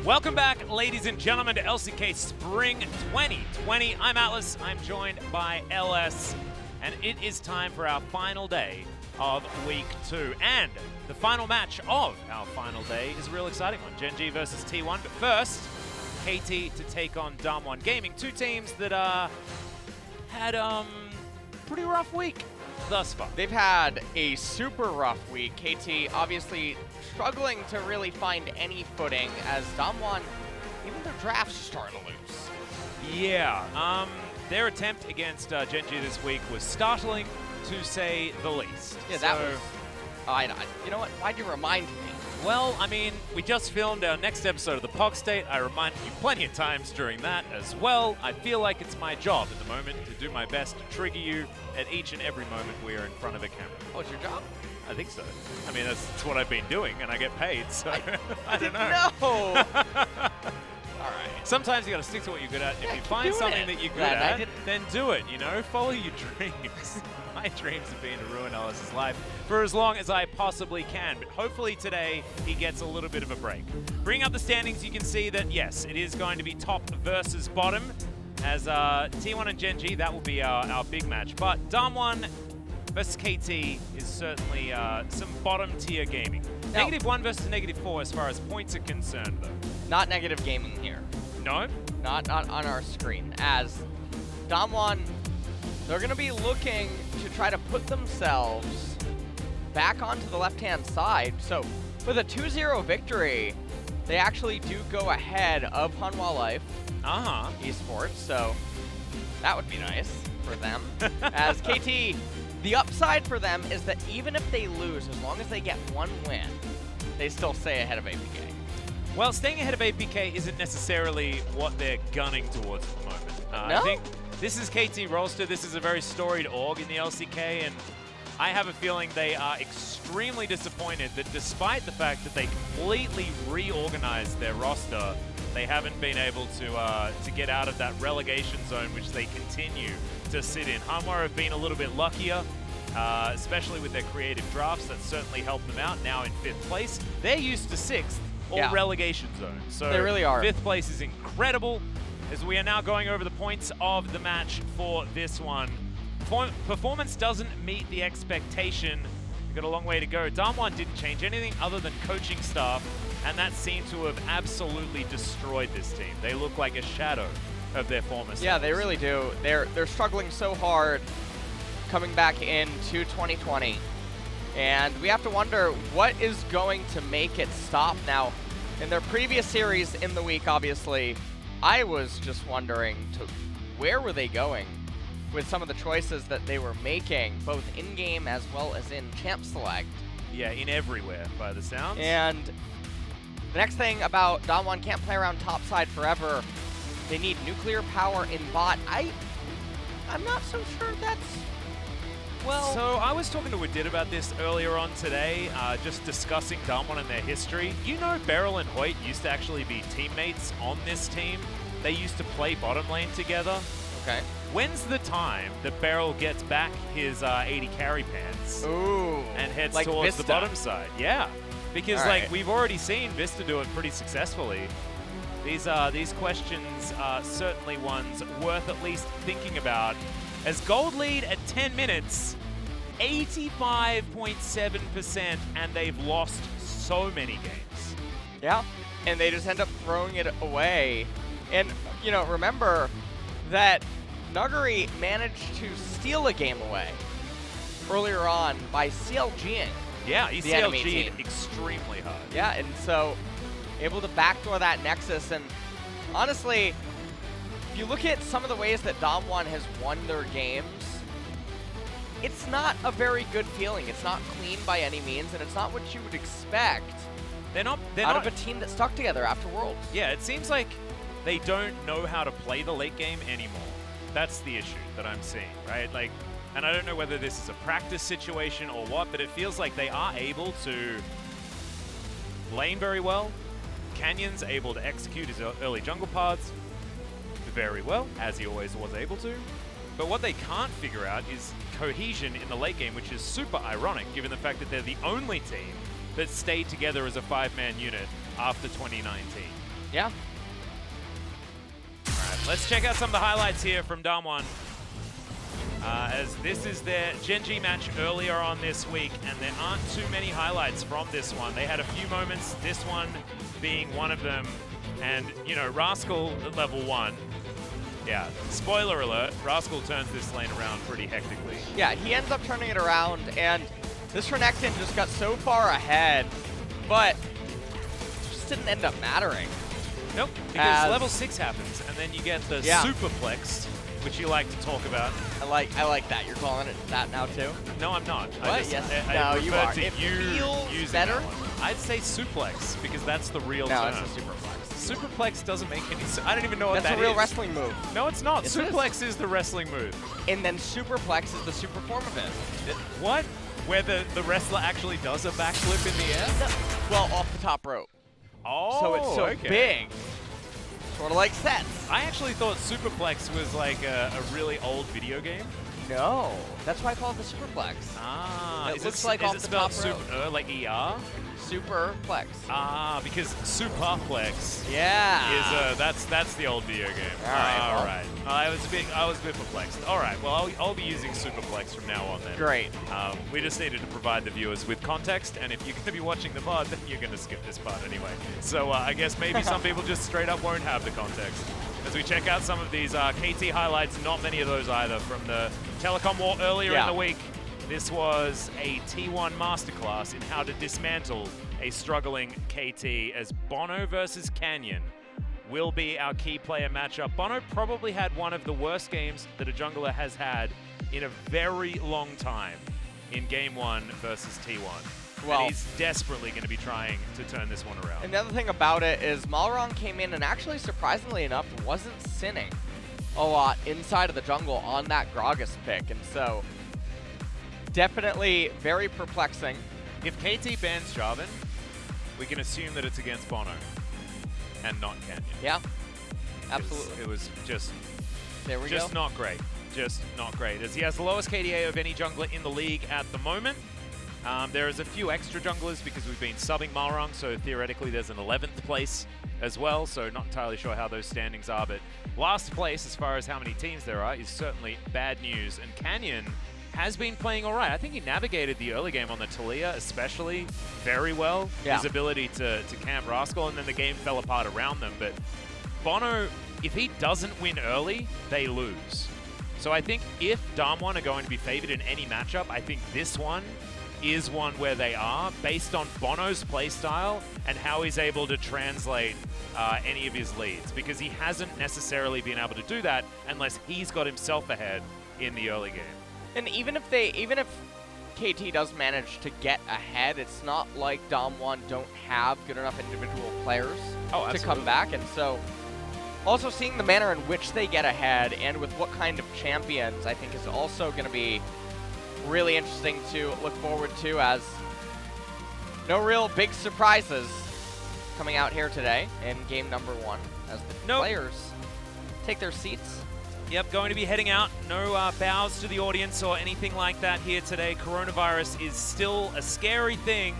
Welcome back, ladies and gentlemen, to LCK Spring 2020. I'm Atlas, I'm joined by LS, and it is time for our final day of Week 2. And the final match of our final day is a real exciting one, Gen G versus T1. But first, KT to take on DAMWON Gaming, two teams that had a pretty rough week thus far. They've had a super rough week. KT obviously struggling to really find any footing as DAMWON, even their drafts are starting to lose. Yeah, their attempt against Gen G this week was startling, to say the least. Yeah, that was... you know what? Why'd you remind me? Well, I mean, we just filmed our next episode of the Pog State. I reminded you plenty of times during that as well. I feel like it's my job at the moment to do my best to trigger you at each and every moment we are in front of a camera. Oh, it's your job? I think so. I mean, that's what I've been doing, and I get paid, so I don't know. No! All right. Sometimes you got to stick to what you're good at. Yeah, if you find something that you're good at, then do it, you know? Follow your dreams. My dreams have been to ruin Ellis's life for as long as I possibly can, but hopefully today he gets a little bit of a break. Bringing up the standings, you can see that, yes, it is going to be top versus bottom, as T1 and Gen G, that will be our big match. But DAMWON versus KT is certainly some bottom-tier gaming. Now, -1 versus -4 as far as points are concerned, though. Not negative gaming here. No? Not on our screen, as DAMWON, they're going to be looking to try to put themselves back onto the left-hand side. So with a 2-0 victory, they actually do go ahead of Hanwha Life Esports, so that would be nice for them. As KT, the upside for them is that even if they lose, as long as they get one win, they still stay ahead of APK. Well, staying ahead of APK isn't necessarily what they're gunning towards at the moment. No? I think this is KT Rolster. This is a very storied org in the LCK, and I have a feeling they are extremely disappointed that despite the fact that they completely reorganized their roster, they haven't been able to get out of that relegation zone, which they continue to sit in. Hanwha have been a little bit luckier, especially with their creative drafts. That certainly helped them out. Now in 5th place, they're used to 6th or relegation zone. So they really are. 5th place is incredible, as we are now going over the points of the match for this one. Performance doesn't meet the expectation. We've got a long way to go. DAMWON didn't change anything other than coaching staff, and that seemed to have absolutely destroyed this team. They look like a shadow of their former selves. Yeah, they really do. They're struggling so hard coming back into 2020. And we have to wonder what is going to make it stop now. In their previous series in the week, obviously, I was just wondering where were they going with some of the choices that they were making, both in-game as well as in Champ Select. Yeah, in everywhere, by the sounds. And the next thing about DAMWON can't play around topside forever. They need nuclear power in bot. I'm not so sure that's... Well, so I was talking to Wadid about this earlier on today, just discussing DAMWON and their history. You know, Beryl and Hoyt used to actually be teammates on this team. They used to play bottom lane together. Okay. When's the time that Beryl gets back his 80 carry pants and heads like towards Vista. the bottom side? Yeah, because we've already seen Vista do it pretty successfully. These questions are certainly ones worth at least thinking about. As gold lead at 10 minutes, 85.7%, and they've lost so many games. Yeah, and they just end up throwing it away. And, you know, remember that Nuguri managed to steal a game away earlier on by CLGing. Yeah, he CLG'd extremely hard. Yeah, and so able to backdoor that Nexus. And honestly, if you look at some of the ways that DAMWON has won their games, it's not a very good feeling. It's not clean by any means, and it's not what you would expect out of a team that stuck together after Worlds. Yeah, it seems like they don't know how to play the late game anymore. That's the issue that I'm seeing, right? Like, and I don't know whether this is a practice situation or what, but it feels like they are able to lane very well. Canyon's able to execute his early jungle paths very well, as he always was able to. But what they can't figure out is cohesion in the late game, which is super ironic given the fact that they're the only team that stayed together as a 5-man unit after 2019. Yeah. All right, let's check out some of the highlights here from DAMWON. As this is their Gen G match earlier on this week, and there aren't too many highlights from this one. They had a few moments, this one being one of them. And, you know, Rascal at level 1. Yeah, spoiler alert, Rascal turns this lane around pretty hectically. Yeah, he ends up turning it around, and this Renekton just got so far ahead, but it just didn't end up mattering. Nope, because level 6 happens, and then you get the Superplex, which you like to talk about. I like that. You're calling it that now too? No, I'm not. What? Yes. I you are. To it you feels better. I'd say suplex because that's the real term. No, it's a superplex. Superplex doesn't make any sense. I don't even know what that is. That's a real wrestling move. No, it's not. Yes, Suplex is the wrestling move. And then superplex is the super form of it. What? Where the wrestler actually does a backflip in the air? No. Well, off the top rope. Oh, so it's so okay. big. Sort of like sets. I actually thought Superplex was like a really old video game. No, that's why I call it the superplex. Ah, it looks like off the top rope. Super, like ER? Superplex. Ah, because Superplex. Yeah. Is that's the old video game. All right. All right. I was a bit perplexed. All right. Well, I'll be using Superplex from now on then. Great. We just needed to provide the viewers with context, and if you're going to be watching the VOD, then you're going to skip this part anyway. So I guess maybe some people just straight up won't have the context. As we check out some of these KT highlights, not many of those either from the Telecom War earlier in the week. This was a T1 masterclass in how to dismantle a struggling KT as Bono versus Canyon will be our key player matchup. Bono probably had one of the worst games that a jungler has had in a very long time in Game 1 versus T1. Well, and he's desperately going to be trying to turn this one around. And the other thing about it is Malrong came in and actually, surprisingly enough, wasn't sinning a lot inside of the jungle on that Gragas pick. And so, definitely very perplexing. If KT bans Jarvan, we can assume that it's against Bono and not Canyon. Yeah, absolutely. It was just, just not great. Just not great. As he has the lowest KDA of any jungler in the league at the moment. There is a few extra junglers because we've been subbing Malrong, so theoretically there's an 11th place as well, so not entirely sure how those standings are, but last place as far as how many teams there are is certainly bad news, and Canyon has been playing all right. I think he navigated the early game on the Taliyah especially very well. Yeah. His ability to camp Rascal, and then the game fell apart around them, but Bono, if he doesn't win early, they lose. So I think if DAMWON are going to be favored in any matchup, I think this one is one where they are, based on Bono's playstyle and how he's able to translate any of his leads, because he hasn't necessarily been able to do that unless he's got himself ahead in the early game. And even if KT does manage to get ahead, it's not like DAMWON don't have good enough individual players to come back, and so also seeing the manner in which they get ahead and with what kind of champions, I think is also going to be really interesting to look forward to, as no real big surprises coming out here today in game number 1 as the players take their seats. Yep, going to be heading out. No bows to the audience or anything like that here today. Coronavirus is still a scary thing.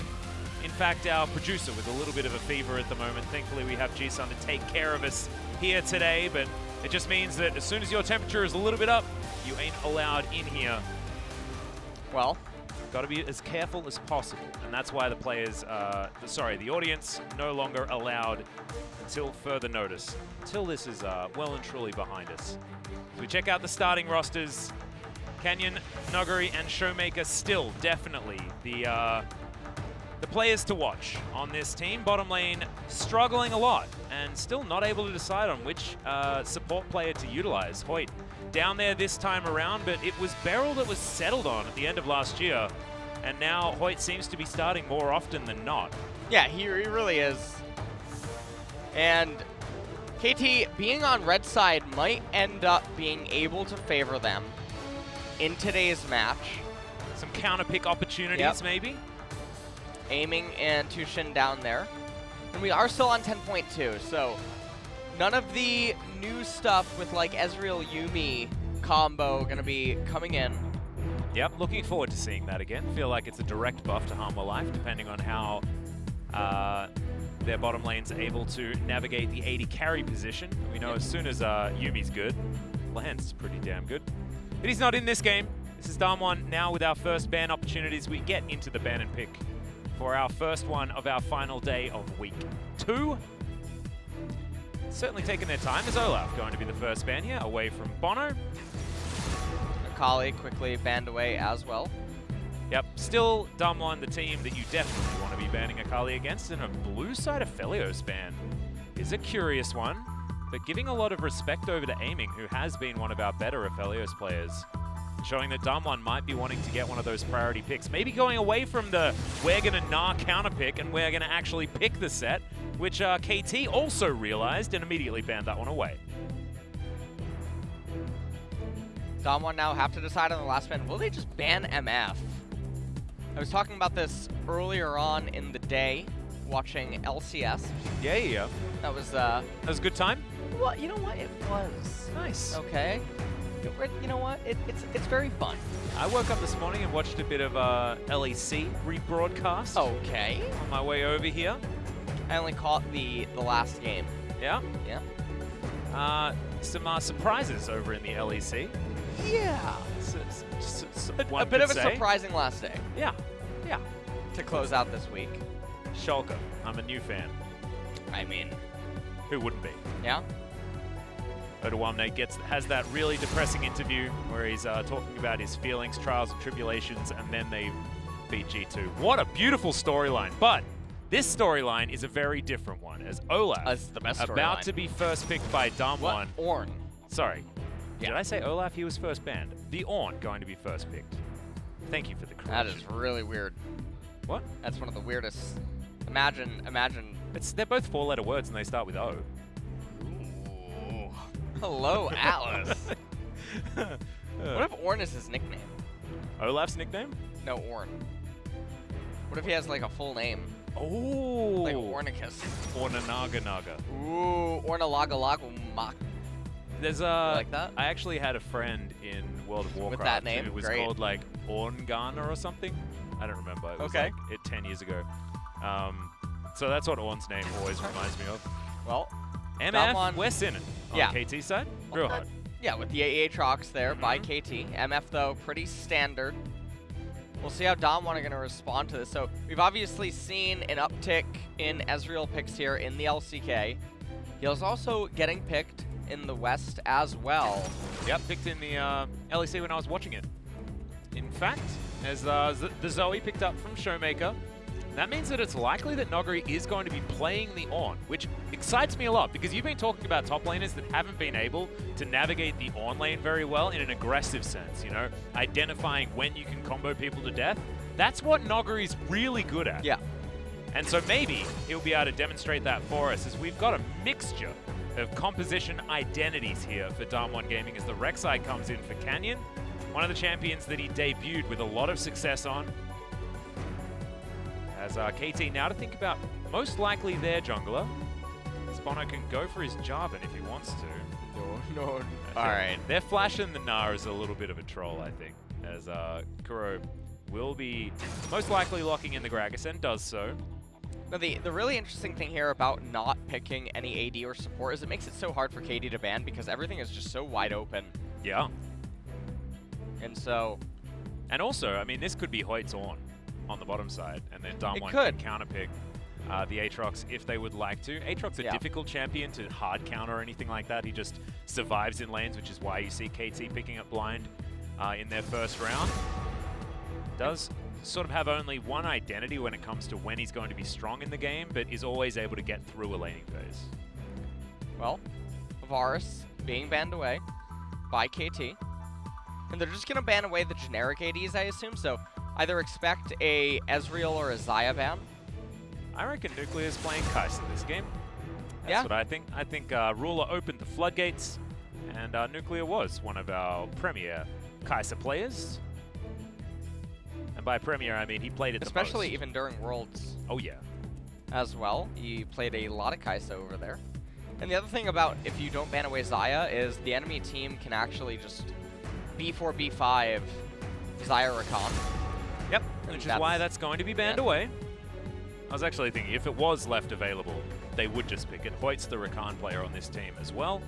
In fact, our producer with a little bit of a fever at the moment. Thankfully, we have G-Sun to take care of us here today, but it just means that as soon as your temperature is a little bit up, you ain't allowed in here. Well, got to be as careful as possible, and that's why the players, the audience, no longer allowed until further notice, until this is well and truly behind us. As we check out the starting rosters, Canyon, Nuguri, and Showmaker still definitely the players to watch on this team. Bottom lane struggling a lot and still not able to decide on which support player to utilize. Hoyt down there this time around, but it was Beryl that was settled on at the end of last year, and now Hoyt seems to be starting more often than not. Yeah, he really is. And KT being on red side might end up being able to favor them in today's match. Some counter pick opportunities, maybe. Aiming and Tushin down there. And we are still on 10.2, so none of the new stuff with like Ezreal Yuumi combo gonna be coming in. Yep, looking forward to seeing that again. Feel like it's a direct buff to Harmwell Life, depending on how their bottom lane's able to navigate the 80 carry position. We know as soon as Yumi's good, Lance is pretty damn good. But he's not in this game. This is DAMWON now with our first ban opportunities. We get into the ban and pick for our first one of our final day of week 2. Certainly taking their time. Is Olaf going to be the first ban here, away from Bono? Akali quickly banned away as well. Yep, still DAMWON, the team that you definitely want to be banning Akali against, and a blue side of Aphelios ban is a curious one, but giving a lot of respect over to Aiming, who has been one of our better Aphelios players, showing that DAMWON might be wanting to get one of those priority picks. Maybe going away from the we're going to nah counter pick and we're going to actually pick the set, which KT also realized and immediately banned that one away. DAMWON now have to decide on the last ban. Will they just ban MF? I was talking about this earlier on in the day, watching LCS. Yeah. That was a good time? Well, you know what? It was. Nice. Okay. You know what? It's very fun. I woke up this morning and watched a bit of LEC rebroadcast. Okay. On my way over here. I only caught the last game. Yeah? Yeah. Some surprises over in the LEC. Yeah. A bit of a surprising last day. Yeah. To close out this week. Shulker. I'm a new fan. I mean, who wouldn't be? Yeah. Odawamne has that really depressing interview where he's talking about his feelings, trials, and tribulations, and then they beat G2. What a beautiful storyline. But this storyline is a very different one, as Olaf That's the best about storyline. to be first picked by DAMWON. What? Ornn. Sorry. Yeah. Did I say Olaf? He was first banned. The Ornn going to be first picked. Thank you for the correction. That is really weird. What? That's one of the weirdest. Imagine. They're both 4-letter words and they start with O. Ooh. Hello, Atlas. What if Ornn is his nickname? Olaf's nickname? No, Ornn. What if he has like a full name? Oh. Like Ornicus. Ornanaganaga. Ooh, Ornalagalagmak. There's like that? I actually had a friend in World of Warcraft that name? who was Great. called like Orngana or something. I don't remember. It was Okay. like 10 years ago. So that's what Ornn's name always reminds me of. Well, MF, DAMWON, we're sinning on Yeah. KT side. Real hard. Yeah, with the Aatrox there by KT. MF, though, pretty standard. We'll see how DAMWON are going to respond to this. So we've obviously seen an uptick in Ezreal picks here in the LCK. He was also getting picked in the West as well. Yep, picked in the LEC when I was watching it. In fact, as the Zoe picked up from Showmaker, that means that it's likely that Noguri is going to be playing the Ornn, which excites me a lot because you've been talking about top laners that haven't been able to navigate the Ornn lane very well in an aggressive sense, you know, identifying when you can combo people to death. That's what Noguri's really good at. Yeah. And so maybe he'll be able to demonstrate that for us as we've got a mixture of composition identities here for DAMWON Gaming as the Rek'Sai comes in for Canyon, one of the champions that he debuted with a lot of success on. As KT now to think about most likely their jungler. Bono can go for his Jarvan if he wants to. No. All right. Their flash in the Gnar is a little bit of a troll, I think, as Kuro will be most likely locking in the Gragas and does so. Now, the really interesting thing here about not picking any AD or support is it makes it so hard for KD to ban because everything is just so wide open. Yeah. And so... And also, I mean, this could be Hoyt's Ornn on the bottom side, and then DAMWON could. can counterpick the Aatrox if they would like to. Aatrox a difficult champion to hard counter or anything like that. He just survives in lanes, which is why you see KT picking up blind in their first round. Does sort of have only one identity when it comes to when he's going to be strong in the game, but is always able to get through a laning phase. Well, Varus being banned away by KT. And they're just going to ban away the generic ADs, I assume. So either expect a Ezreal or a Xayah ban. I reckon Nuclear's playing Kai'Sa this game. That's what I think. I think Ruler opened the floodgates, and Nuclear was one of our premier Kai'Sa players. And by premier, I mean he played it the most. Especially even during Worlds. Oh, yeah. As well. He played a lot of Kai'Sa over there. And the other thing about if you don't ban away Xayah is the enemy team can actually just B4, B5 Xayah Rakan. Yep, which is why that's going to be banned away. I was actually thinking if it was left available, they would just pick it. Hoyt's the Rakan player on this team as well,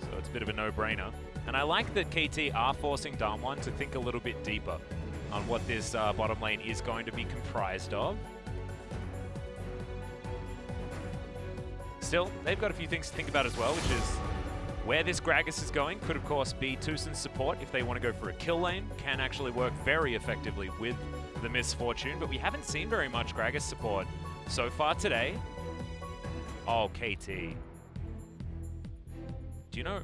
so it's a bit of a no-brainer. And I like that KT are forcing DAMWON to think a little bit deeper on what this bottom lane is going to be comprised of. Still, they've got a few things to think about as well, which is where this Gragas is going. Could, of course, be TuSon's support if they want to go for a kill lane. Can actually work very effectively with the Misfortune, but we haven't seen very much Gragas support so far today. Oh, KT. Do you know...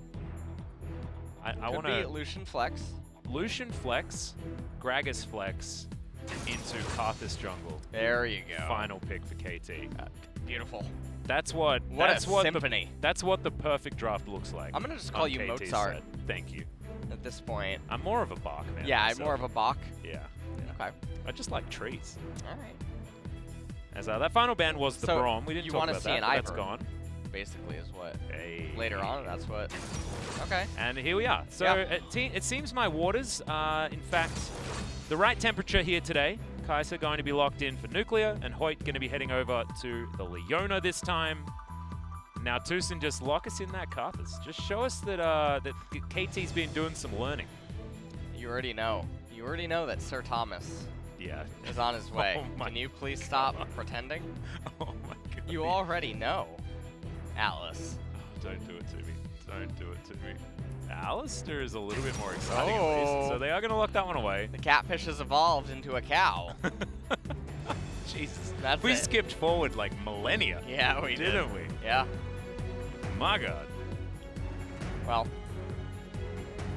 I want to... Lucian Flex. Lucian Flex, Gragas Flex into Karthus jungle. There you go. Final pick for KT. Beautiful. That's what symphony. That's what the perfect draft looks like. I'm gonna just call you KT's Mozart. Set. Thank you. At this point. I'm more of a Bach man. Yeah, myself. I'm more of a Bach. Yeah. Okay. I just like trees. All right. As that final ban was the Braum. We didn't talk about that. That's gone. Basically, is what. Hey. Later on, that's what. Okay. And here we are. So it seems my waters are, in fact, the right temperature here today. Kai'Sa going to be locked in for Nuclear, and Hoyt going to be heading over to the Leona this time. Now, TuSon, just lock us in that Karthus. Just show us that that KT's been doing some learning. You already know. You already know that Sir Thomas is on his way. Can you please stop pretending? Oh my god. You already know, Alice. Oh, don't do it to me. Don't do it to me. Alistair is a little bit more exciting at least, so they are going to lock that one away. The catfish has evolved into a cow. Jesus. We skipped forward like millennia. Yeah, we did. Didn't we? Yeah. My god. Well,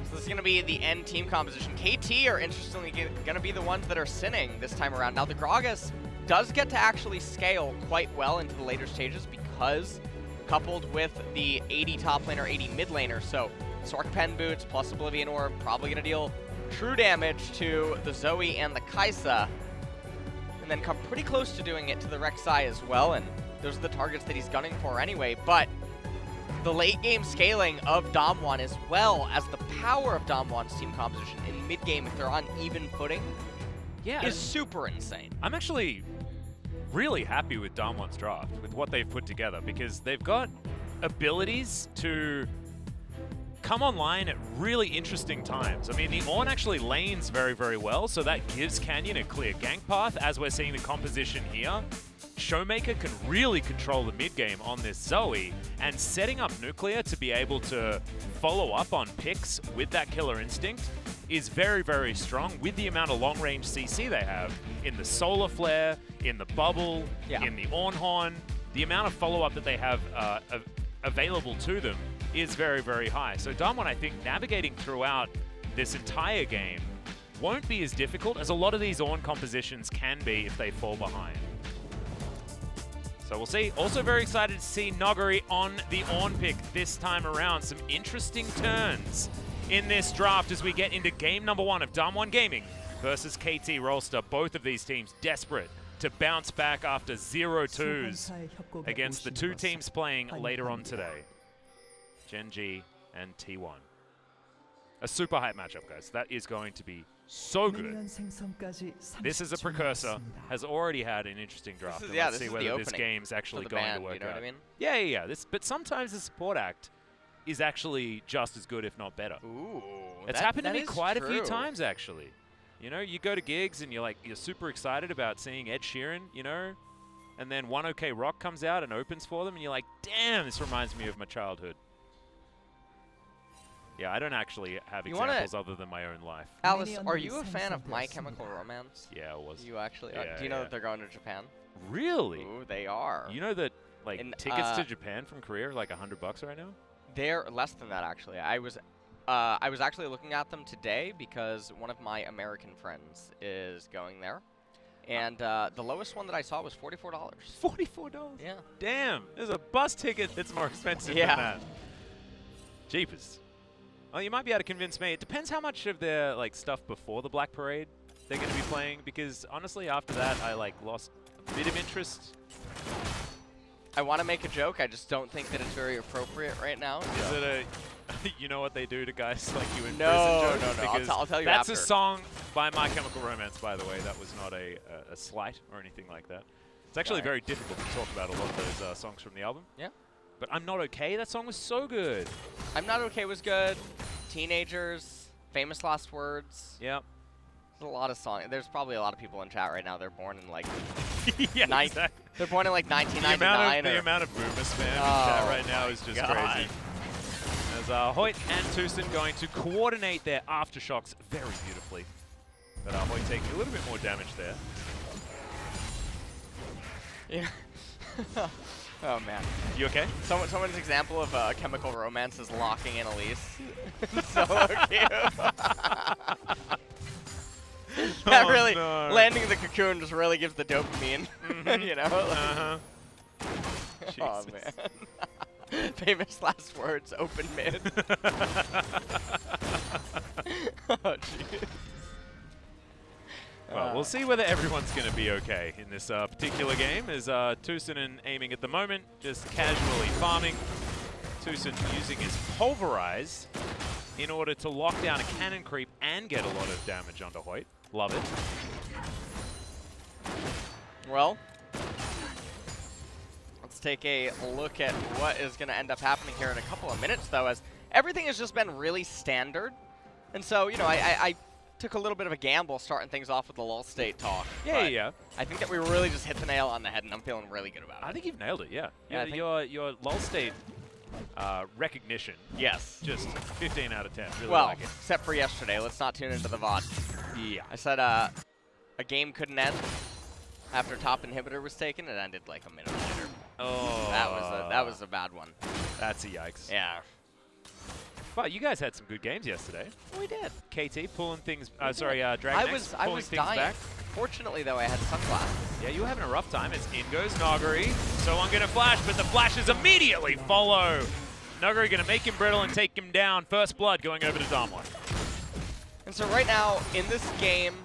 so this is going to be the end team composition. KT are interestingly going to be the ones that are sinning this time around. Now, the Gragas does get to actually scale quite well into the later stages because coupled with the 80 top laner, 80 mid laner, so Sorc Pen Boots plus Oblivion Orb probably going to deal true damage to the Zoe and the Kai'Sa, and then come pretty close to doing it to the Rek'Sai as well, and those are the targets that he's gunning for anyway, but the late game scaling of DAMWON as well as the power of DAMWON's team composition in mid game if they're on even footing is super insane. I'm actually really happy with DAMWON's draft, with what they've put together, because they've got abilities to come online at really interesting times. I mean, the Ornn actually lanes very, very well, so that gives Canyon a clear gank path, as we're seeing the composition here. Showmaker can really control the mid game on this Zoe, and setting up Nuclear to be able to follow up on picks with that killer instinct is very, very strong with the amount of long-range CC they have in the Solar Flare, in the Bubble, in the Ornn. The amount of follow-up that they have available to them is very, very high. So DAMWON, I think, navigating throughout this entire game won't be as difficult as a lot of these Ornn compositions can be if they fall behind. So we'll see. Also very excited to see Noggery on the Ornn pick this time around. Some interesting turns in this draft as we get into game number 1 of DAMWON Gaming versus KT Rolster. Both of these teams desperate to bounce back after 0-2s against the two teams playing later on today. Gen G and T1. A super hype matchup, guys. That is going to be so good. This is a precursor, has already had an interesting draft. Let's see whether this game's actually going to work out. You know what I mean? Yeah. But sometimes the support act is actually just as good, if not better. Ooh, it's happened to me quite a few times, actually. You know, you go to gigs and you're super excited about seeing Ed Sheeran, you know, and then One OK Rock comes out and opens for them, and you're like, damn, this reminds me of my childhood. Yeah, I don't actually have examples other than my own life. Alice, are you a fan of My Chemical Romance? Yeah, I was. You actually are? Do you know that they're going to Japan? Really? Ooh, they are. You know that tickets to Japan from Korea are like $100 right now? They're less than that, actually. I was actually looking at them today because one of my American friends is going there. And the lowest one that I saw was $44. $44? Yeah. Damn, there's a bus ticket that's more expensive than that. Jeepers. Well, you might be able to convince me. It depends how much of their stuff before the Black Parade they're going to be playing, because honestly, after that, I lost a bit of interest. I want to make a joke. I just don't think that it's very appropriate right now. Is it a, you know what they do to guys like you in prison? No. I'll tell you that's after. That's a song by My Chemical Romance, by the way. That was not a slight or anything like that. It's actually very difficult to talk about a lot of those songs from the album. Yeah. But I'm Not Okay, that song was so good. I'm Not Okay was good. Teenagers, Famous Last Words. Yeah. There's a lot of songs. There's probably a lot of people in chat right now. They're born in like Yeah, exactly. They're born in like 1999. The amount of boomer spam in chat right now is just crazy. As Hoyt and Tucson going to coordinate their aftershocks very beautifully. But Hoyt taking a little bit more damage there. Yeah. Oh man. You okay? Someone's example of Chemical Romance is locking in Elise. So cute. That really, landing the cocoon just really gives the dopamine, you know? Oh, man. Famous last words, open mid. Oh, jeez. Well, we'll see whether everyone's going to be okay in this particular game, as Tucson aiming at the moment, just casually farming. Tucson using his Pulverize in order to lock down a cannon creep and get a lot of damage onto Hoyt. Love it. Well, let's take a look at what is going to end up happening here in a couple of minutes, though, as everything has just been really standard. And so, you know, I took a little bit of a gamble starting things off with the lull state talk. Yeah. I think that we really just hit the nail on the head, and I'm feeling really good about it. I think you've nailed it, yeah. Yeah, your lull state recognition. Yes. Just 15 out of 10. Really well, like it. Except for yesterday. Let's not tune into the VOD. Yeah. I said a game couldn't end after top inhibitor was taken. It ended like a minute later. Oh. That was a bad one. That's a yikes. Yeah. But you guys had some good games yesterday. We did. KT pulling things, Dragon I was dying. Back. Fortunately, though, I had sunglasses. Yeah, you were having a rough time. As in goes Nagari. So I'm going to flash, but the flashes immediately follow. Nagari going to make him brittle and take him down. First blood going over to DAMWON. And so right now, in this game,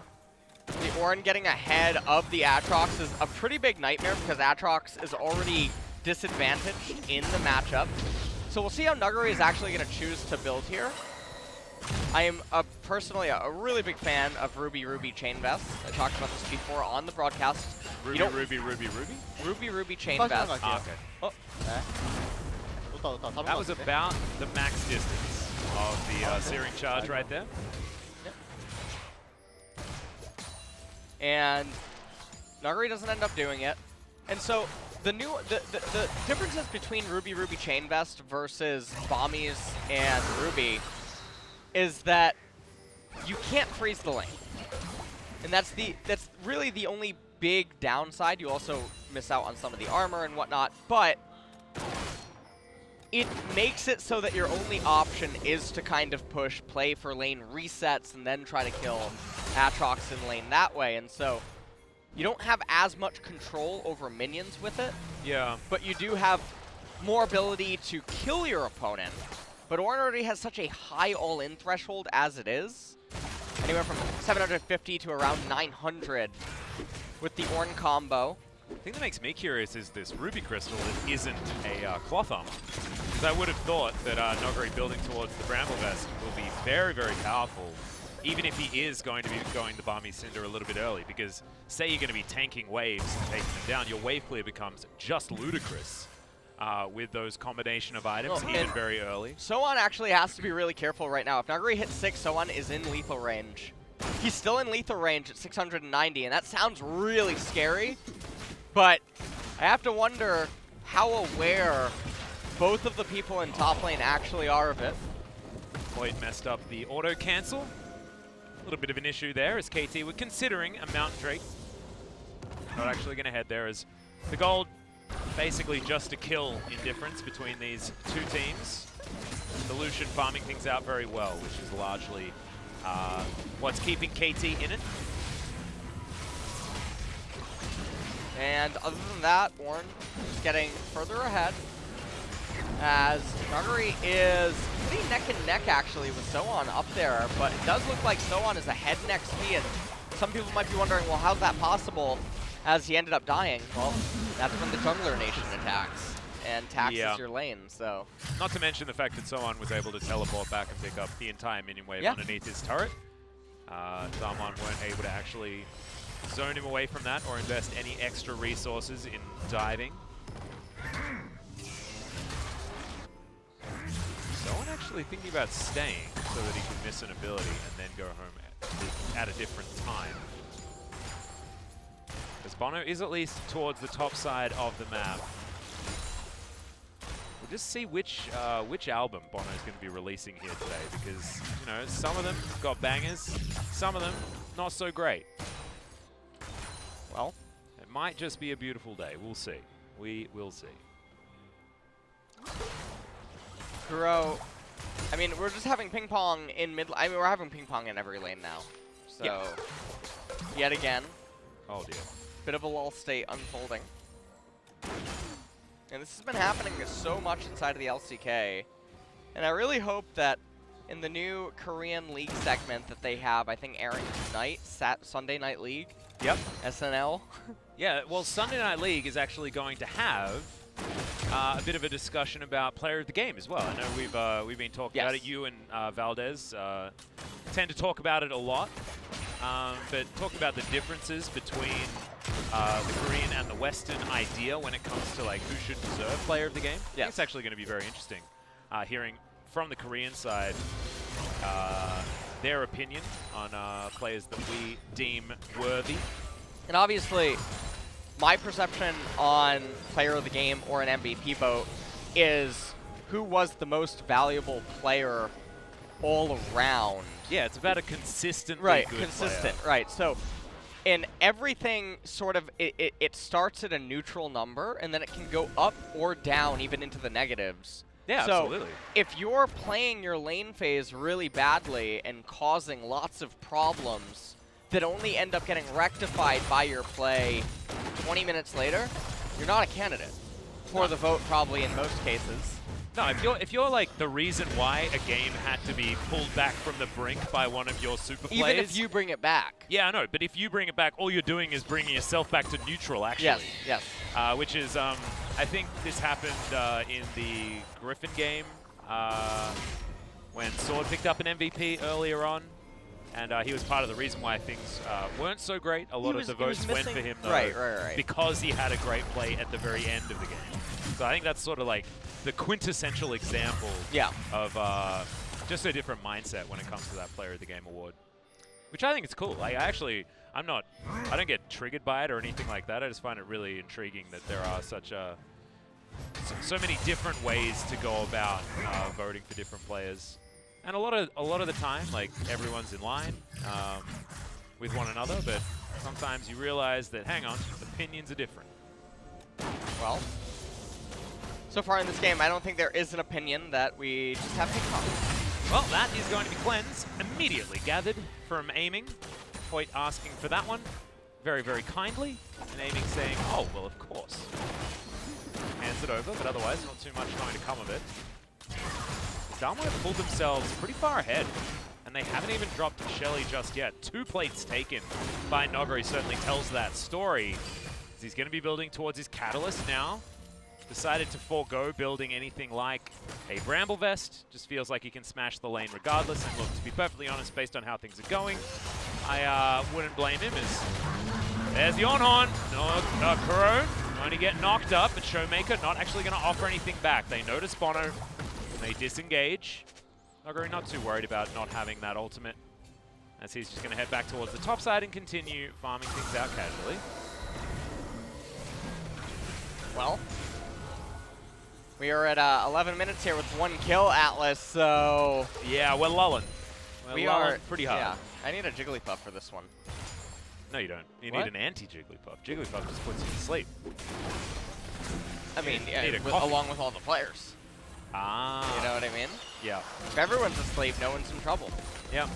the Orin getting ahead of the Aatrox is a pretty big nightmare because Aatrox is already disadvantaged in the matchup. So we'll see how Nagari is actually going to choose to build here. I am personally a really big fan of Ruby Chain Vest. I talked about this before on the broadcast. Ruby Chain Vest. Ah, okay. Oh. That was about the max distance of the Searing Charge right there. Yep. And Nagari doesn't end up doing it. And so the differences between Ruby Chain Vest versus Bommies and Ruby is that you can't freeze the lane. And that's really the only big downside. You also miss out on some of the armor and whatnot, but it makes it so that your only option is to kind of push, play for lane resets, and then try to kill Aatrox in lane that way. And so you don't have as much control over minions with it. Yeah. But you do have more ability to kill your opponent. But Orin already has such a high all-in threshold as it is. Anywhere from 750 to around 900 with the Orin combo. The thing that makes me curious is this Ruby Crystal that isn't a cloth armor. Because I would have thought that Nagari building towards the Bramble Vest will be very, very powerful, even if he is going to be going the Balmy Cinder a little bit early. Because say you're going to be tanking waves and taking them down, your wave clear becomes just ludicrous with those combination of items, even very early. Soan actually has to be really careful right now. If Nagari hits 6, Soan is in lethal range. He's still in lethal range at 690, and that sounds really scary. But I have to wonder how aware both of the people in top lane actually are of it. Hoyt messed up the auto cancel. A little bit of an issue there as KT were considering a Mountain Drake. Not actually going to head there as the gold basically just a kill in difference between these two teams. The Lucian farming things out very well, which is largely what's keeping KT in it. And other than that, Orin is getting further ahead as Nagari is pretty neck and neck actually with Soan up there, but it does look like Soan is ahead in XP, and some people might be wondering, well, how's that possible as he ended up dying? Well, that's when the Jungler Nation attacks and taxes your lane, so. Not to mention the fact that Soan was able to teleport back and pick up the entire minion wave underneath his turret. DAMWON weren't able to actually zone him away from that or invest any extra resources in diving. Someone actually thinking about staying so that he can miss an ability and then go home at a different time. As Bono is at least towards the top side of the map. We'll just see which album Bono's going to be releasing here today, because, you know, some of them got bangers, some of them not so great. Well, it might just be a beautiful day. We'll see. We will see. Kuro, I mean, we're just having ping pong in mid. I mean, we're having ping pong in every lane now. So, yeah. Yet again. Oh dear. Bit of a lull state unfolding. And this has been happening so much inside of the LCK. And I really hope that in the new Korean League segment that they have, I think airing tonight, Sunday Night League. Yep. SNL. Yeah, well, Sunday Night League is actually going to have a bit of a discussion about player of the game as well. I know we've been talking about it. You and Valdez tend to talk about it a lot, but talk about the differences between the Korean and the Western idea when it comes to like who should deserve player of the game. I think it's actually going to be very interesting hearing from the Korean side their opinion on players that we deem worthy. And obviously, my perception on player of the game or an MVP vote is who was the most valuable player all around. Yeah, it's about a consistently good player. Right. So, in everything, sort of, it starts at a neutral number, and then it can go up or down, even into the negatives. Yeah, so absolutely. If you're playing your lane phase really badly and causing lots of problems that only end up getting rectified by your play 20 minutes later, you're not a candidate for the vote, probably in most cases. No, if you're like the reason why a game had to be pulled back from the brink by one of your super plays. Even if you bring it back. Yeah, I know, but if you bring it back, all you're doing is bringing yourself back to neutral, actually. Yes. Which is, I think this happened in the Griffin game when Sword picked up an MVP earlier on. And he was part of the reason why things weren't so great. A lot of the votes went for him, though, right. because he had a great play at the very end of the game. So I think that's sort of like the quintessential example of just a different mindset when it comes to that Player of the Game award, which I think is cool. Like, I don't get triggered by it or anything like that. I just find it really intriguing that there are so many different ways to go about voting for different players. And a lot of the time, like, everyone's in line with one another, but sometimes you realize that, hang on, opinions are different. Well, so far in this game, I don't think there is an opinion that we just have to come. Well, that is going to be cleansed immediately gathered from aiming. Hoyt asking for that one very, very kindly, and aiming saying, oh, well, of course. Hands it over, but otherwise not too much going to come of it. DWG have pulled themselves pretty far ahead, and they haven't even dropped Shelly just yet. 2 plates taken by Noguri certainly tells that story. He's going to be building towards his Catalyst now. Decided to forego building anything like a Bramble Vest. Just feels like he can smash the lane regardless, and look, to be perfectly honest, based on how things are going, I wouldn't blame him. There's the on-horn. No, Kuro going to get knocked up, but Showmaker not actually going to offer anything back. They notice Bono. They disengage. Noguri not too worried about not having that ultimate, as he's just going to head back towards the top side and continue farming things out casually. Well, we are at 11 minutes here with 1 kill, Atlas, so... Yeah, we're lulling. We are pretty hard. Yeah, I need a Jigglypuff for this one. No, you don't. You need an anti-Jigglypuff. Jigglypuff just puts you to sleep. I mean, yeah, along with all the players. Ah. You know what I mean? Yeah. If everyone's asleep, no one's in trouble. Yep.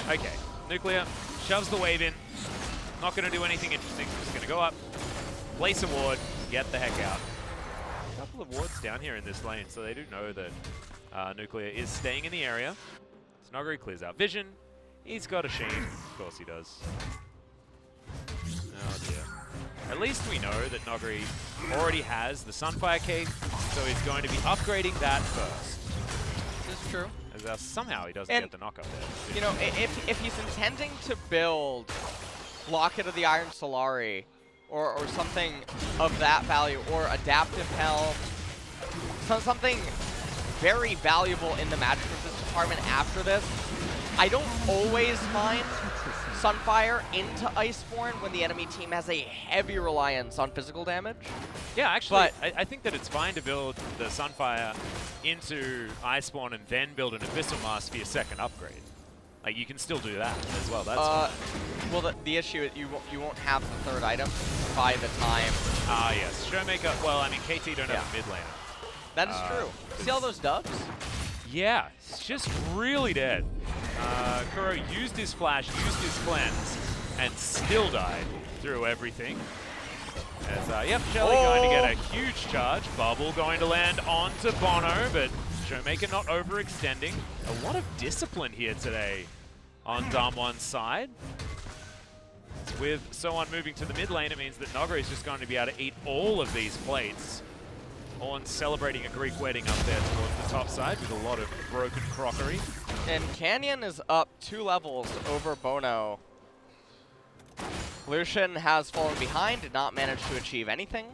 Okay. Nuclear shoves the wave in. Not going to do anything interesting. Just going to go up, place a ward, get the heck out. A couple of wards down here in this lane, so they do know that Nuclear is staying in the area. So Noguri clears out vision. He's got a Sheen. Of course he does. Oh dear. At least we know that Noguri already has the Sunfire Key, so he's going to be upgrading that first. This is true. As because somehow he doesn't get the knock up there. You know, if he's intending to build Locket of the Iron Solari or something of that value, or Adaptive Helm, something very valuable in the magic resist department after this, I don't always mind Sunfire into Iceborne when the enemy team has a heavy reliance on physical damage. Yeah, actually, I think that it's fine to build the Sunfire into Iceborne and then build an Abyssal Mask for your second upgrade. Like, you can still do that as well. That's fine. Well, the issue is you won't have the third item by the time. Yes. Showmaker, well, I mean, KT don't have a mid laner. That is true. See all those dubs? Yeah, it's just really dead. Kuro used his flash, used his cleanse, and still died through everything. As, yep, Shelly going to get a huge charge. Bubble going to land onto Bono, but Showmaker not overextending. A lot of discipline here today on DAMWON's side. With Sohan moving to the mid lane, it means that Nogre is just going to be able to eat all of these plates. On celebrating a Greek wedding up there towards the top side with a lot of broken crockery. And Canyon is up 2 levels over Bono. Lucian has fallen behind, did not manage to achieve anything.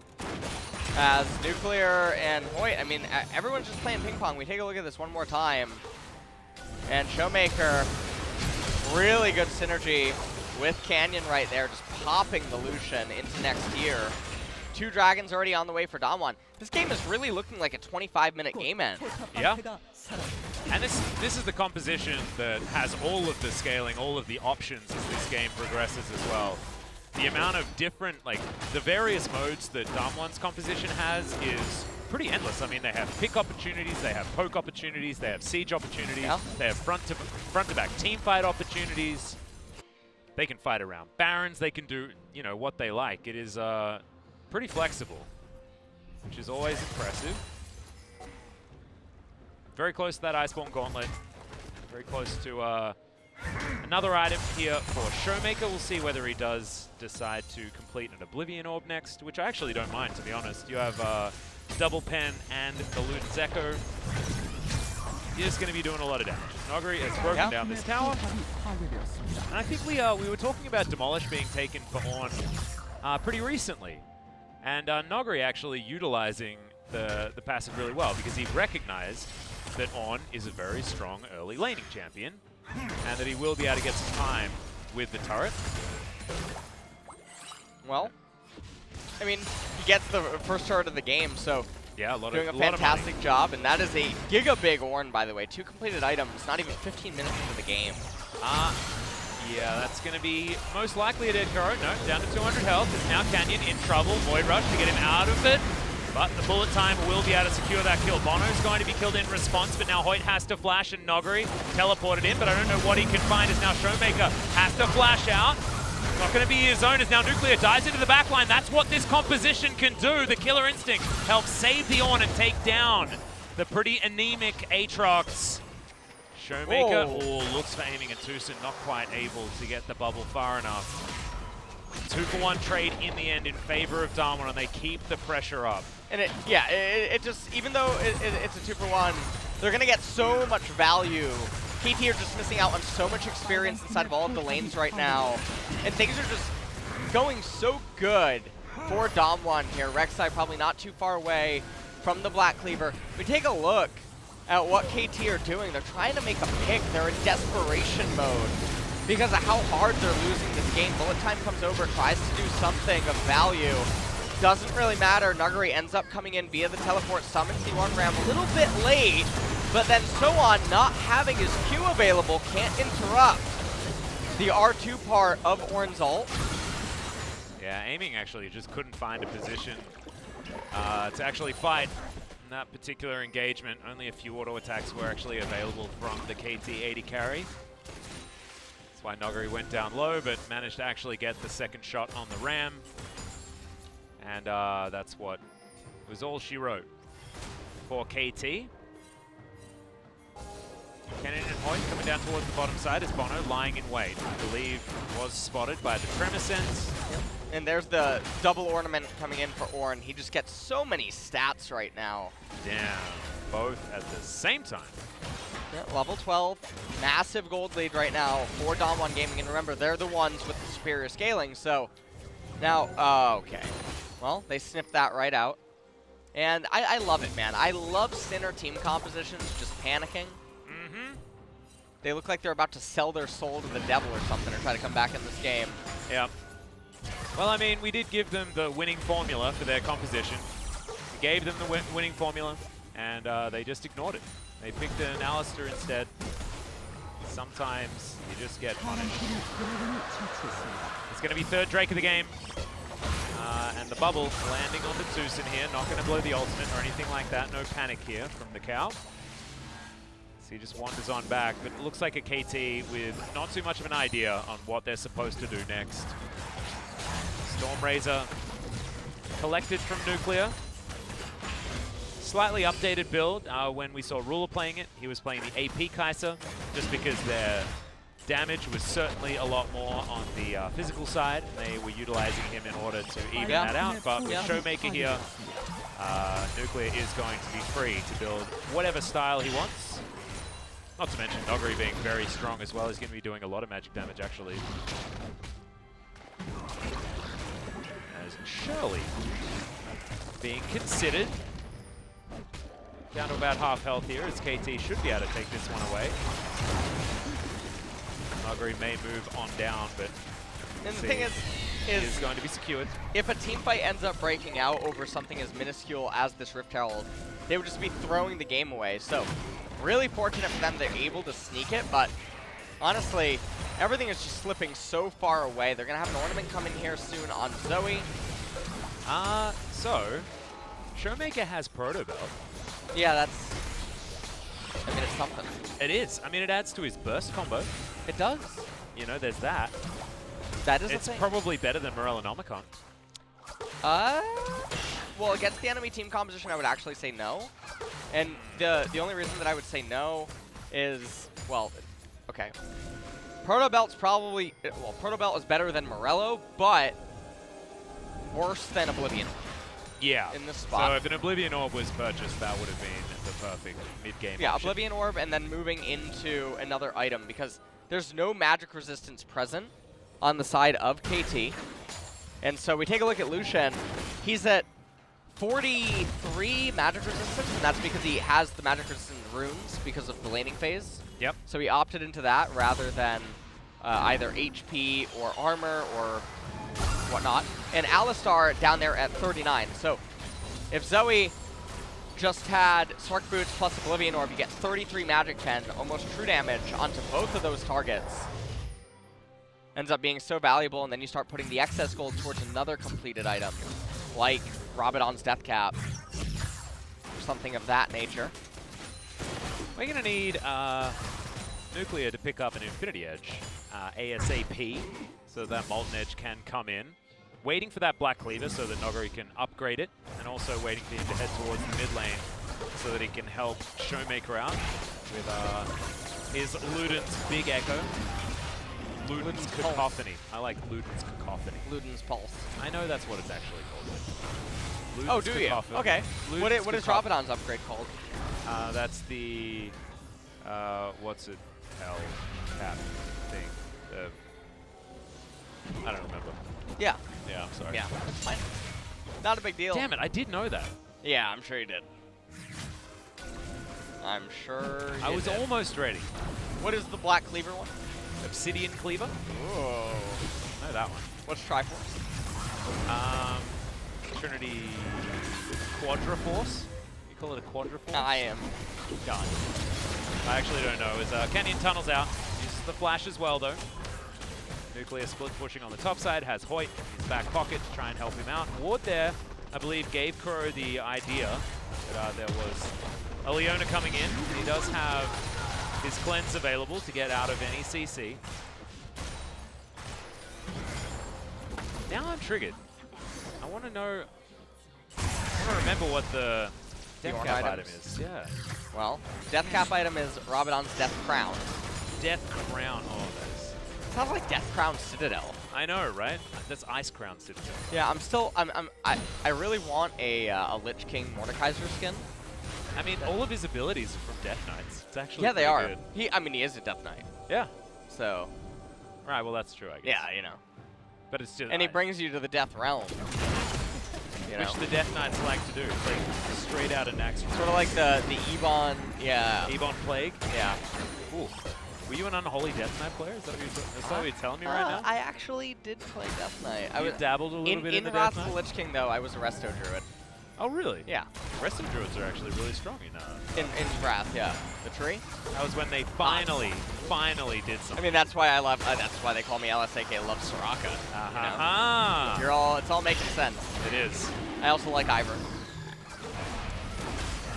As Nuclear and Hoyt, I mean, everyone's just playing ping pong. We take a look at this one more time. And Showmaker, really good synergy with Canyon right there, just popping the Lucian into next tier. 2 dragons already on the way for DAMWON. This game is really looking like a 25-minute game end. Yeah. And this is the composition that has all of the scaling, all of the options as this game progresses as well. The amount of different, like, the various modes that DAMWON's composition has is pretty endless. I mean, they have pick opportunities, they have poke opportunities, they have siege opportunities, they have front-to-back team fight opportunities. They can fight around barons, they can do, you know, what they like. It is, pretty flexible, which is always impressive. Very close to that Iceborne Gauntlet. Very close to another item here for Showmaker. We'll see whether he does decide to complete an Oblivion Orb next, which I actually don't mind, to be honest. You have Double Pen and the Luden's Echo. You're just going to be doing a lot of damage. Nogri has broken down this tower. And I think we were talking about Demolish being taken for Ornn pretty recently. And Nogri actually utilizing the passive really well because he recognized that Ornn is a very strong early laning champion and that he will be able to get some time with the turret. Well, I mean, he gets the first turret of the game, so yeah, doing a fantastic job, and that is a giga big Ornn, by the way. 2 completed items, not even 15 minutes into the game. Yeah, that's going to be most likely a dead Kuro. No, down to 200 health. It's now Canyon in trouble. Void Rush to get him out of it. But the bullet time will be able to secure that kill. Bono's going to be killed in response, but now Hoyt has to flash and Nogri teleported in, but I don't know what he can find as now Showmaker has to flash out. Not going to be his own as now Nuclear dives into the backline. That's what this composition can do. The Killer Instinct helps save the Ornn and take down the pretty anemic Aatrox. Showmaker looks for aiming, and Tucson not quite able to get the bubble far enough. 2-for-1 trade in the end in favor of DAMWON, and they keep the pressure up. And it just, even though it's a 2-for-1, they're going to get so much value. KT are just missing out on so much experience inside of all of the lanes right now. And things are just going so good for DAMWON here. Rek'Sai probably not too far away from the Black Cleaver. We take a look at what KT are doing. They're trying to make a pick. They're in desperation mode because of how hard they're losing this game. Bullet time comes over, tries to do something of value. Doesn't really matter. Nuguri ends up coming in via the teleport, summons the Ornn Ram a little bit late, but then Sohan, not having his Q available, can't interrupt the R2 part of Ornn's ult. Yeah, aiming actually just couldn't find a position to actually fight in that particular engagement. Only a few auto attacks were actually available from the KT 80 carry. That's why Noguri went down low, but managed to actually get the second shot on the Ram. And that's what was all she wrote for KT. Cannon and Hoyt coming down towards the bottom side as Bono lying in wait. I believe was spotted by the Tremor Sense. Yep. And there's the double ornament coming in for Ornn. He just gets so many stats right now. Down, both at the same time. Yeah, level 12, massive gold lead right now for DAMWON Gaming, and remember, they're the ones with the superior scaling, so now, okay. Well, they snipped that right out. And I love it, man. I love Sinner team compositions just panicking. Mm-hmm. They look like they're about to sell their soul to the devil or something or try to come back in this game. Yeah. Well, I mean, we did give them the winning formula for their composition. We gave them the winning formula, and they just ignored it. They picked an Alistair instead. Sometimes you just get punished. It's going to be third Drake of the game. And the bubble landing on the Tucson here. Not going to blow the ultimate or anything like that. No panic here from the cow. So he just wanders on back. But it looks like a KT with not too much of an idea on what they're supposed to do next. Stormrazor collected from Nuclear. Slightly updated build. When we saw Ruler playing it, he was playing the AP Kai'Sa, just because their damage was certainly a lot more on the physical side, and they were utilizing him in order to even that out. But with Showmaker here, Nuclear is going to be free to build whatever style he wants. Not to mention Noguri being very strong as well. He's going to be doing a lot of magic damage, actually. As Shirley being considered. Down to about half health here, as KT should be able to take this one away. Noguri may move on down, but and the thing is going to be secured. If a team fight ends up breaking out over something as minuscule as this Rift Herald, they would just be throwing the game away. So, really fortunate for them they're able to sneak it, but honestly, everything is just slipping so far away. They're going to have an ornament coming here soon on Zoe. So, Showmaker has Proto Belt. Yeah, that's... I mean, it's something. It is. I mean, it adds to his burst combo. It does. You know, there's that. That is It's a thing. probably better than Morellonomicon. Well, against the enemy team composition, I would actually say no. And the only reason that I would say no is, well, okay. Proto Belt's probably, well, Proto Belt is better than Morello, but worse than Oblivion. Yeah. In this spot. So if an Oblivion Orb was purchased, that would have been the perfect mid-game Yeah, option. Oblivion Orb and then moving into another item because there's no magic resistance present on the side of KT. And so we take a look at Lucian. He's at 43 magic resistance, and that's because he has the magic resistance runes because of the laning phase. Yep. So he opted into that rather than either HP or armor or whatnot. And Alistar down there at 39. So if Zoe just had Spark Boots plus Oblivion Orb, you get 33 Magic 10, almost true damage onto both of those targets. Ends up being so valuable, and then you start putting the excess gold towards another completed item, like Rabadon's Death Cap, or something of that nature. We're going to need Nuclear to pick up an Infinity Edge ASAP, so that Molten Edge can come in. Waiting for that Black Cleaver so that Noguri can upgrade it, and also waiting for him to head towards the mid lane so that he can help Showmaker out with his Luden's Big Echo. Luden's Cacophony. I like Luden's Cacophony. Luden's Pulse. I know that's what it's actually called. Oh, do you? Cacophony. Okay. Luden's What is Rabadon's upgrade called? That's the, what's it, hell, cap thing. I don't remember. Yeah. Yeah, I'm sorry. Yeah, that's fine. Not a big deal. Damn it, I did know that. Yeah, I'm sure you did. I'm sure you I was did. almost ready. What is the Black Cleaver one? Obsidian Cleaver? Whoa. I know that one. What's Triforce? Trinity Quadraforce? You call it a Quadraforce? I am done. I actually don't know. Is Canyon Tunnel's out. Uses the flash as well, though. Nuclear split pushing on the top side, has Hoyt in his back pocket to try and help him out. Ward there, I believe, gave Kuro the idea that there was a Leona coming in. He does have his cleanse available to get out of any CC. Now I'm triggered. I want to know, I want to remember what the Death Cap item is. Yeah. Well, Death Cap item is Rabadon's Death Crown. Death Crown. Oh, that is. Sounds like Death Crown Citadel. I know, right? That's Ice Crown Citadel. Yeah, I really want a Lich King Mordekaiser skin. I mean, all of his abilities are from Death Knights. It's actually Yeah, they pretty are. good. I mean, he is a Death Knight. Yeah. So. Right, well, that's true, I guess. Yeah, you know. But it's just... And he brings you to the Death Realm. You know? Which the Death Knights like to do. It's like straight out of Nax. Sort of like the Ebon, yeah. Ebon Plague? Yeah. Ooh. Were you an unholy Death Knight player? Is that what you're telling me right now? I actually did play Death Knight. I dabbled a little bit in the Wrath Death of the Knight? Lich King, though, I was a Resto Druid. Oh, really? Yeah. Resto Druids are actually really strong, you know. In Wrath, yeah. The tree? That was when they finally did something. I mean, that's why I love, that's why they call me LSAK Love Soraka. You know? It's all making sense. It is. I also like Ivor.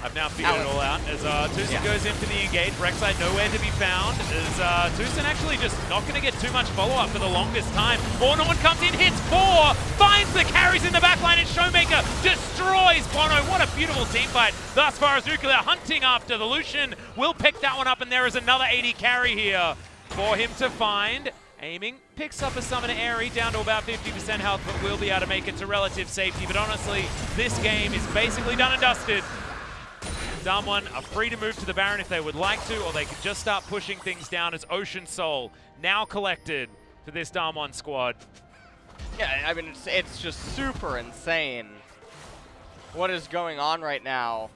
I've now figured it all out as Tucson goes in for the engage. Rek'Sai nowhere to be found as Tucson actually just not going to get too much follow-up for the longest time. Bono comes in, hits 4, finds the carries in the backline, and Showmaker destroys Bono. What a beautiful team fight thus far as Nuclear hunting after the Lucian. Will pick that one up, and there is another 80 carry here for him to find. Aiming, picks up a Summoner Airy down to about 50% health, but will be able to make it to relative safety. But honestly, this game is basically done and dusted. DAMWON are free to move to the Baron if they would like to, or they could just start pushing things down as Ocean Soul now collected for this DAMWON squad. Yeah, I mean, it's just super insane what is going on right now.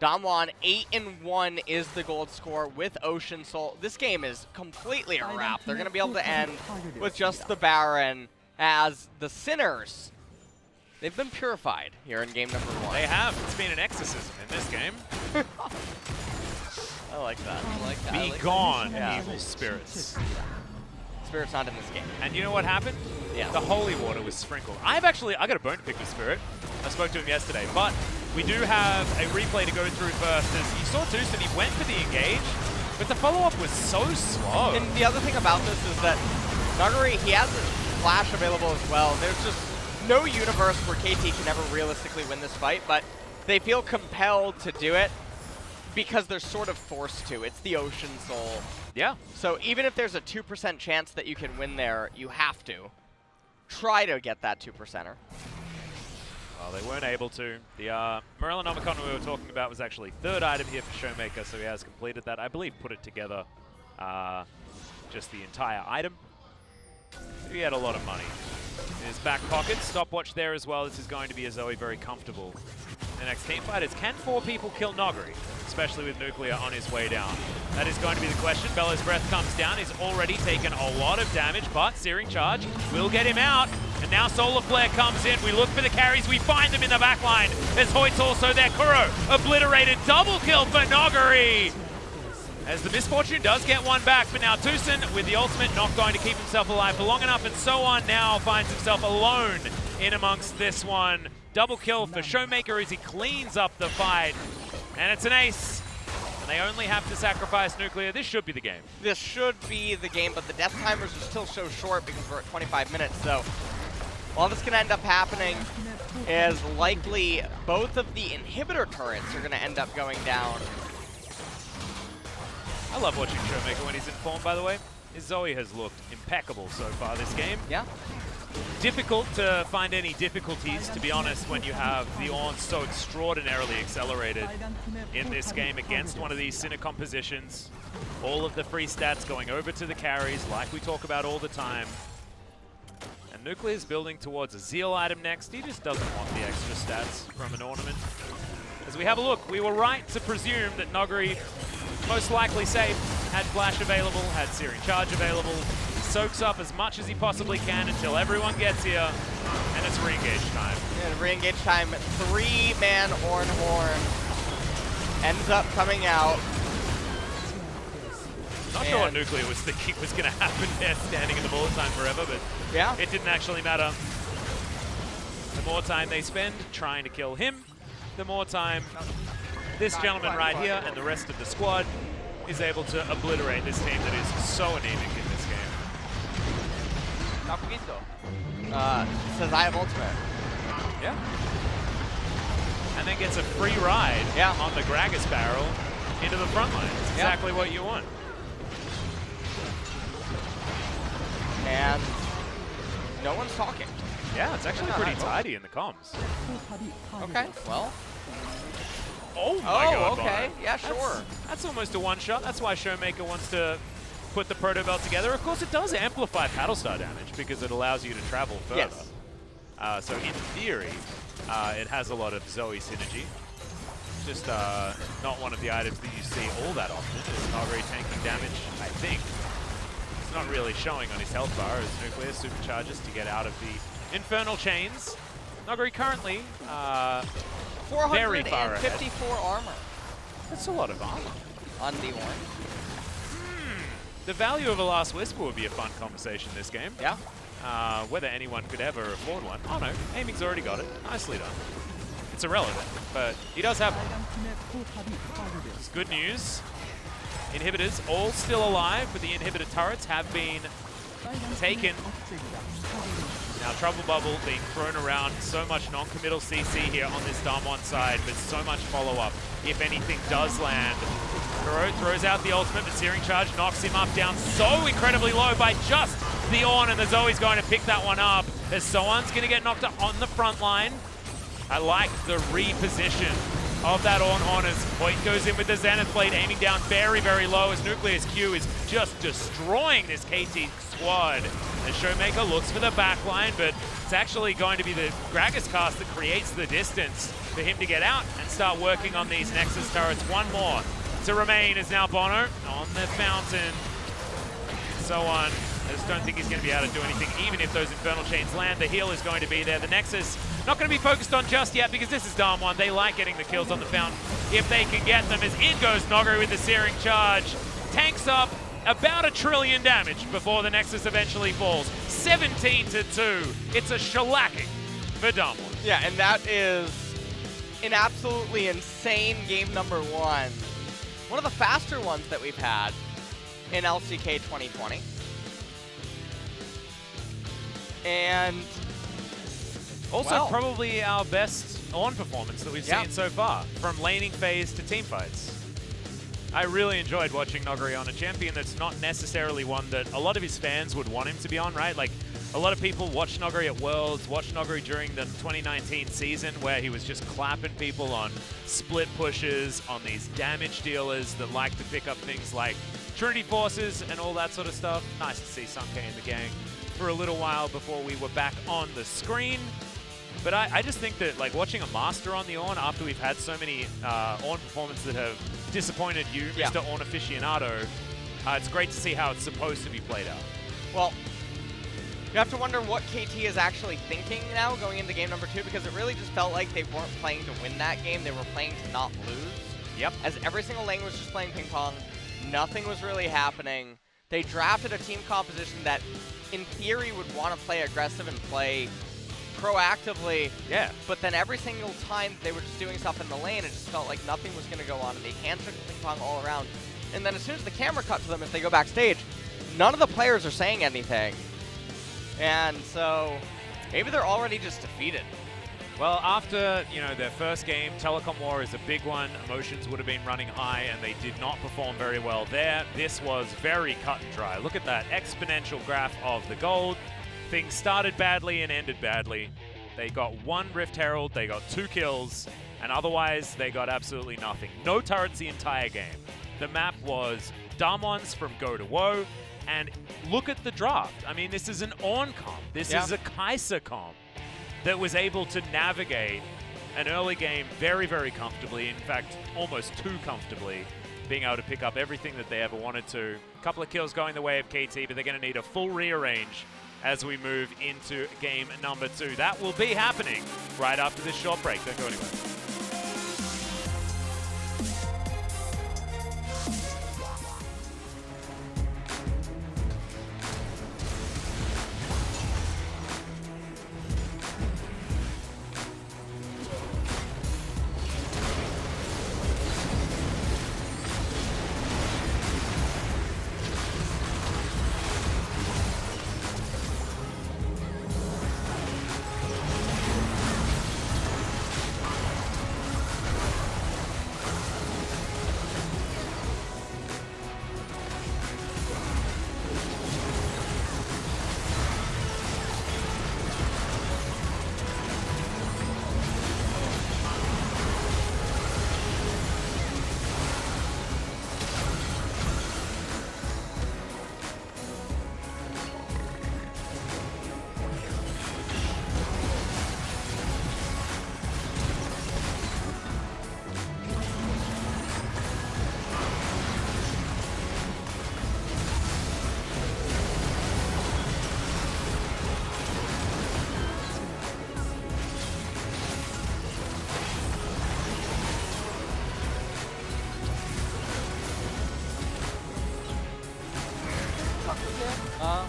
DAMWON 8-1 is the gold score with Ocean Soul. This game is completely a wrap. They're going to be able to end with just the Baron as the Sinners. They've been purified here in game number 1. They have. It's been an exorcism in this game. I like that. I like that. Be gone, evil spirits. Spirit's not in this game. And you know what happened? Yeah. The holy water was sprinkled. I got a bone to pick with Spirit. I spoke to him yesterday, but we do have a replay to go through first. As you saw Tucson, he went for the engage, but the follow-up was so slow. And the other thing about this is that Nuggery, he has his flash available as well. There's just no universe where KT can ever realistically win this fight, but they feel compelled to do it because they're sort of forced to. It's the Ocean Soul. Yeah. So even if there's a 2% chance that you can win there, you have to try to get that 2%er. Well, they weren't able to. The Morellonomicon we were talking about was actually third item here for Showmaker, so he has completed that. I believe put it together, just the entire item. He had a lot of money in his back pocket. Stopwatch there as well. This is going to be a Zoe very comfortable. The next team fight is, can 4 people kill Nogri, especially with Nuclear on his way down? That is going to be the question. Bella's Breath comes down. He's already taken a lot of damage, but Searing Charge will get him out. And now Solar Flare comes in. We look for the carries. We find them in the back line. As Hoyt's also there. Kuro obliterated. Double kill for Nogari. As the Misfortune does get one back, but now Tucson with the ultimate not going to keep himself alive for long enough, and so on now finds himself alone in amongst this one. Double kill for Showmaker as he cleans up the fight. And it's an ace. And they only have to sacrifice Nuclear. This should be the game. This should be the game, but the death timers are still so short because we're at 25 minutes. So all that's going to end up happening is likely both of the inhibitor turrets are going to end up going down. I love watching Showmaker when he's in form, by the way. His Zoe has looked impeccable so far this game. Yeah. Difficult to find any difficulties, to be honest, when you have the Ornn so extraordinarily accelerated in this game against one of these Sinner compositions. All of the free stats going over to the carries, like we talk about all the time. And Nuclear's building towards a Zeal item next. He just doesn't want the extra stats from an ornament. As we have a look, we were right to presume that Nogari, most likely safe, had Flash available, had Searing Charge available. He soaks up as much as he possibly can until everyone gets here, and it's re-engage time. Yeah, re-engage time, 3-man Ornn Horn ends up coming out. Not sure what Nuclear was thinking was going to happen there, standing in the bullet time forever, but yeah, it didn't actually matter. The more time they spend trying to kill him, the more time this gentleman right here and the rest of the squad is able to obliterate this team that is so anemic in this game. Says I have ultimate. Yeah. And then gets a free ride on the Gragas barrel into the front line. It's exactly what you want. And no one's talking. Yeah, it's actually pretty tidy in the comms. Okay, well. Oh my god, okay. Bono. Yeah, sure. That's almost a one-shot. That's why Showmaker wants to put the Proto Belt together. Of course, it does amplify Paddle Star damage because it allows you to travel further. Yes. So in theory, it has a lot of Zoe synergy. Just not one of the items that you see all that often. Is Noguri tanking damage, I think. It's not really showing on his health bar as Nuclear supercharges to get out of the Infernal Chains. Noguri currently very far ahead. 454 armor. That's a lot of armor. On the orange. The value of a Last Whisper would be a fun conversation this game. Yeah. Whether anyone could ever afford one. Oh no, Aiming's already got it. Nicely done. It's irrelevant, but he does have one. It's good news. Inhibitors all still alive, but the inhibitor turrets have been taken. Now Trouble Bubble being thrown around, so much non-committal CC here on this DAMWON side, but so much follow-up if anything does land. Kuro throws out the ultimate, but Searing Charge knocks him up down so incredibly low by just the Ornn, and the Zoe's going to pick that one up. As Soan's going to get knocked up on the front line. I like the reposition of that Ornn as Hoyt goes in with the Zenith Blade, aiming down very, very low as Nuclear's Q is just destroying this KT squad. As Showmaker looks for the backline, but it's actually going to be the Gragas cast that creates the distance for him to get out and start working on these Nexus turrets. One more to remain is now Bono on the fountain. So on. I just don't think he's going to be able to do anything, even if those Infernal Chains land. The heal is going to be there. The Nexus not going to be focused on just yet because this is DAMWON. They like getting the kills on the fountain if they can get them. As in goes Noguri with the Searing Charge. Tanks up about 1 trillion damage before the Nexus eventually falls. 17-2. It's a shellacking for DAMWON. Yeah, and that is an absolutely insane game number 1. One of the faster ones that we've had in LCK 2020. And also probably our best Ornn performance that we've seen so far, from laning phase to team fights. I really enjoyed watching Noguri on a champion that's not necessarily one that a lot of his fans would want him to be on, right? Like, a lot of people watched Noguri at Worlds, watched Noguri during the 2019 season where he was just clapping people on split pushes, on these damage dealers that like to pick up things like Trinity Forces and all that sort of stuff. Nice to see Sunke and the gang for a little while before we were back on the screen. But I just think that, like, watching a Master on the Ornn after we've had so many Ornn performances that have disappointed you, Mr. Ornn aficionado, it's great to see how it's supposed to be played out. Well, you have to wonder what KT is actually thinking now going into game number 2, because it really just felt like they weren't playing to win that game. They were playing to not lose. Yep. As every single lane was just playing ping pong. Nothing was really happening. They drafted a team composition that, in theory, would want to play aggressive and play proactively. Yeah. But then every single time they were just doing stuff in the lane, it just felt like nothing was going to go on, and they hand-took the ping pong all around. And then as soon as the camera cut to them, if they go backstage, none of the players are saying anything. And so maybe they're already just defeated. Well, after, you know, their first game, Telecom War is a big one. Emotions would have been running high, and they did not perform very well there. This was very cut and dry. Look at that exponential graph of the gold. Things started badly and ended badly. They got 1 Rift Herald, they got 2 kills, and otherwise they got absolutely nothing. No turrets the entire game. The map was DAMWON's from go to woe, and look at the draft. I mean, this is an Ornn comp. This is a Kai'Sa comp that was able to navigate an early game very, very comfortably. In fact, almost too comfortably, being able to pick up everything that they ever wanted to. A couple of kills going the way of KT, but they're going to need a full rearrange as we move into game number 2. That will be happening right after this short break. Don't go anywhere.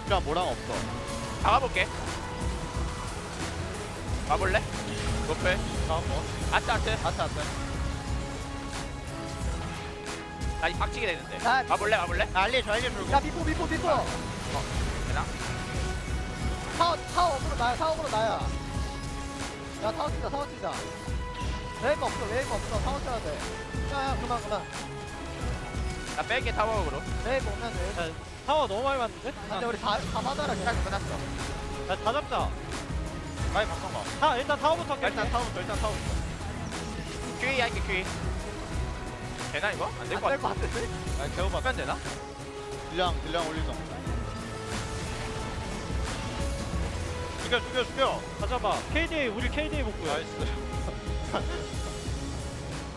그냥 뭐랑 없어. 가볼게. 가볼래? 노플. 다음 뭐? 아트. 아트. 나 이 박치게 되는데. 아, 가볼래? 알려줘. 야 비포. 되나? 타워으로 나야. 야 타워 치자. 웨이브 없어. 타워 쳐야 돼. 야 그만. 나 뺄게 타워으로. 웨이브 오면 돼. 타워 너무 많이 봤는데? 근데 우리 다 받아라. 시작 끝났어. 다 잡자. 많이 바꿔봐. 일단 타워부터 할게. 일단 타워부터. QE 할게 QE. 되나 이거? 안 될 것 안될것 같아. 같은데? 개우봐. 하면 되나? 딜량 올리자. 죽여. 가져봐. KD, 우리 KD 복구야. 나이스.